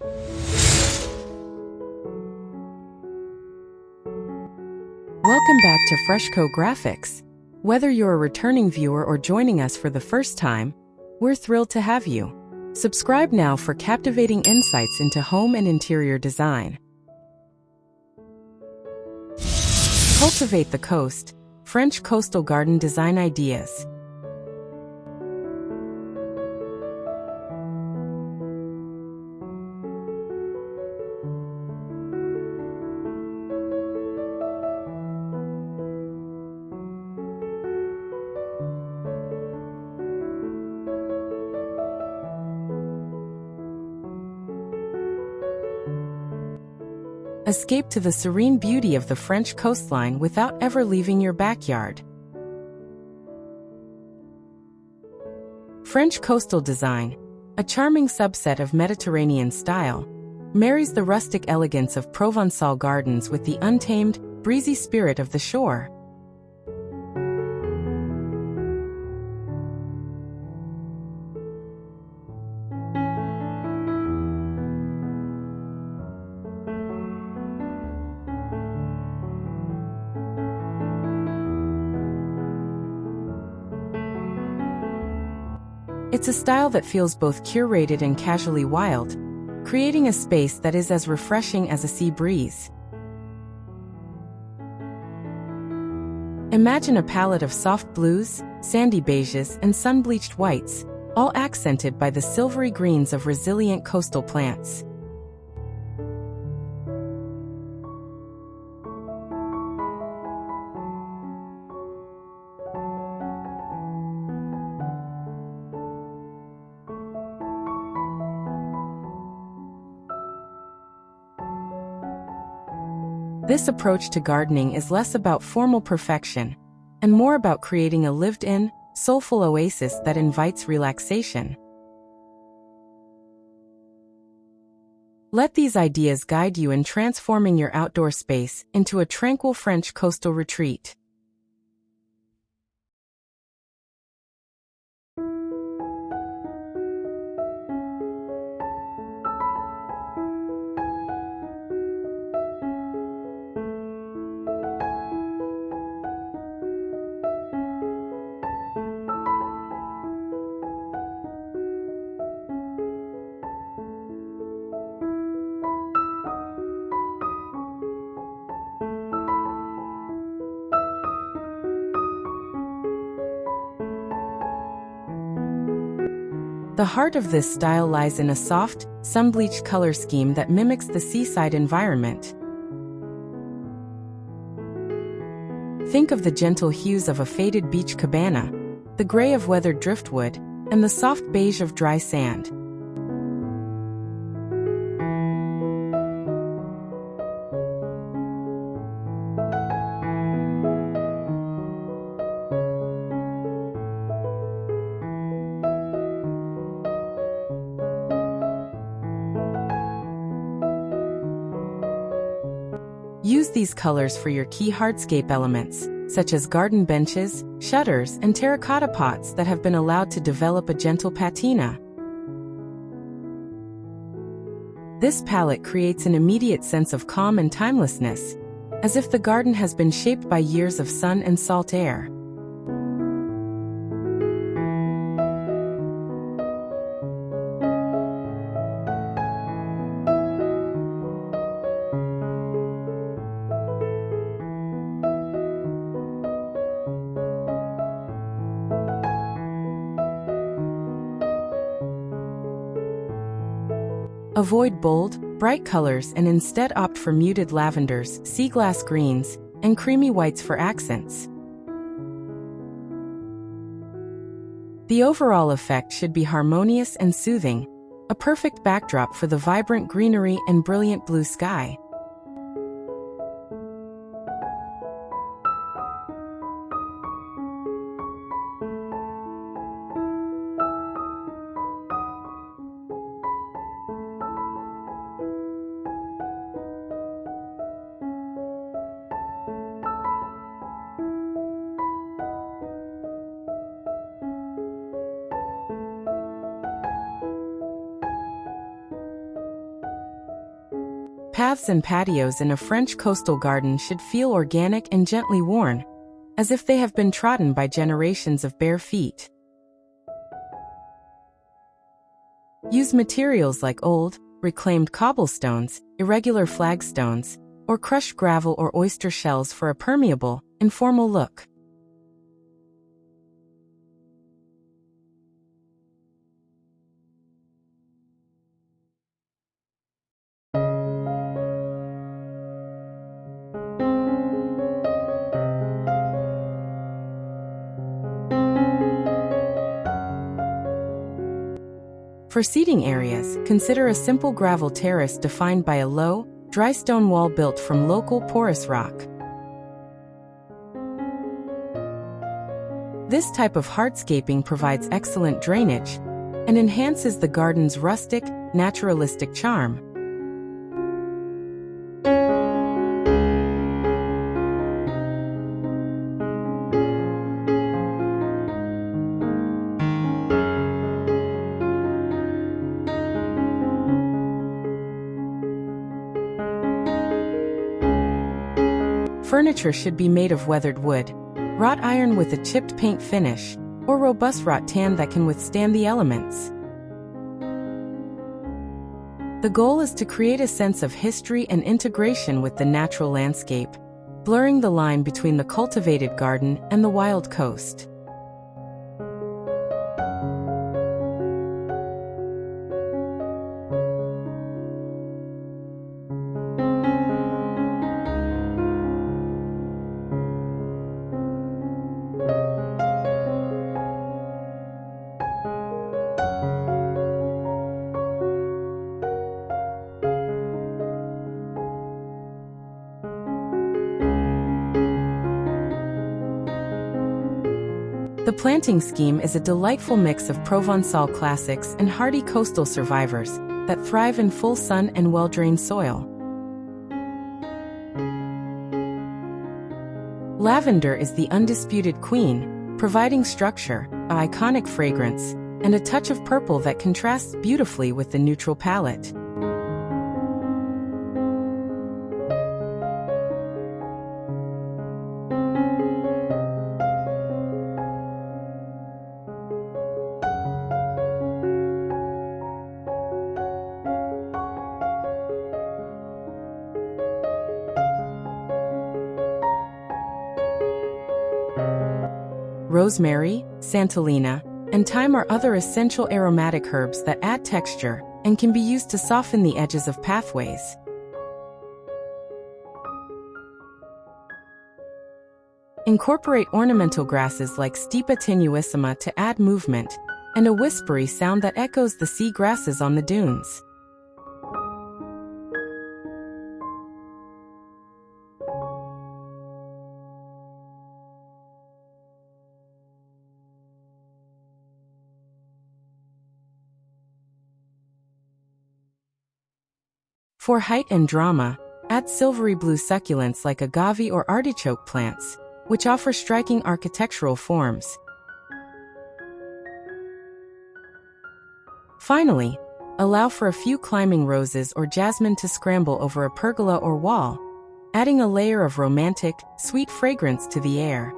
Welcome back to Freshco Graphics. Whether you're a returning viewer or joining us for the first time, we're thrilled to have you. Subscribe now for captivating insights into home and interior design. Cultivate the Coast, French coastal garden design ideas. Escape to the serene beauty of the French coastline without ever leaving your backyard. French coastal design, a charming subset of Mediterranean style, marries the rustic elegance of Provençal gardens with the untamed, breezy spirit of the shore. It's a style that feels both curated and casually wild, creating a space that is as refreshing as a sea breeze. Imagine a palette of soft blues, sandy beiges, and sun-bleached whites, all accented by the silvery greens of resilient coastal plants. This approach to gardening is less about formal perfection and more about creating a lived-in, soulful oasis that invites relaxation. Let these ideas guide you in transforming your outdoor space into a tranquil French coastal retreat. The heart of this style lies in a soft, sun-bleached color scheme that mimics the seaside environment. Think of the gentle hues of a faded beach cabana, the gray of weathered driftwood, and the soft beige of dry sand. Use these colors for your key hardscape elements, such as garden benches, shutters, and terracotta pots that have been allowed to develop a gentle patina. This palette creates an immediate sense of calm and timelessness, as if the garden has been shaped by years of sun and salt air. Avoid bold, bright colors and instead opt for muted lavenders, sea glass greens, and creamy whites for accents. The overall effect should be harmonious and soothing, a perfect backdrop for the vibrant greenery and brilliant blue sky. Paths and patios in a French coastal garden should feel organic and gently worn, as if they have been trodden by generations of bare feet. Use materials like old, reclaimed cobblestones, irregular flagstones, or crushed gravel or oyster shells for a permeable, informal look. For seating areas, consider a simple gravel terrace defined by a low, dry stone wall built from local porous rock. This type of hardscaping provides excellent drainage and enhances the garden's rustic, naturalistic charm. Furniture should be made of weathered wood, wrought iron with a chipped paint finish, or robust wrought tan that can withstand the elements. The goal is to create a sense of history and integration with the natural landscape, blurring the line between the cultivated garden and the wild coast. The planting scheme is a delightful mix of Provençal classics and hardy coastal survivors that thrive in full sun and well-drained soil. Lavender is the undisputed queen, providing structure, an iconic fragrance, and a touch of purple that contrasts beautifully with the neutral palette. Rosemary, santolina, and thyme are other essential aromatic herbs that add texture and can be used to soften the edges of pathways. Incorporate ornamental grasses like Stipa tenuissima to add movement and a whispery sound that echoes the sea grasses on the dunes. For height and drama, add silvery blue succulents like agave or artichoke plants, which offer striking architectural forms. Finally, allow for a few climbing roses or jasmine to scramble over a pergola or wall, adding a layer of romantic, sweet fragrance to the air.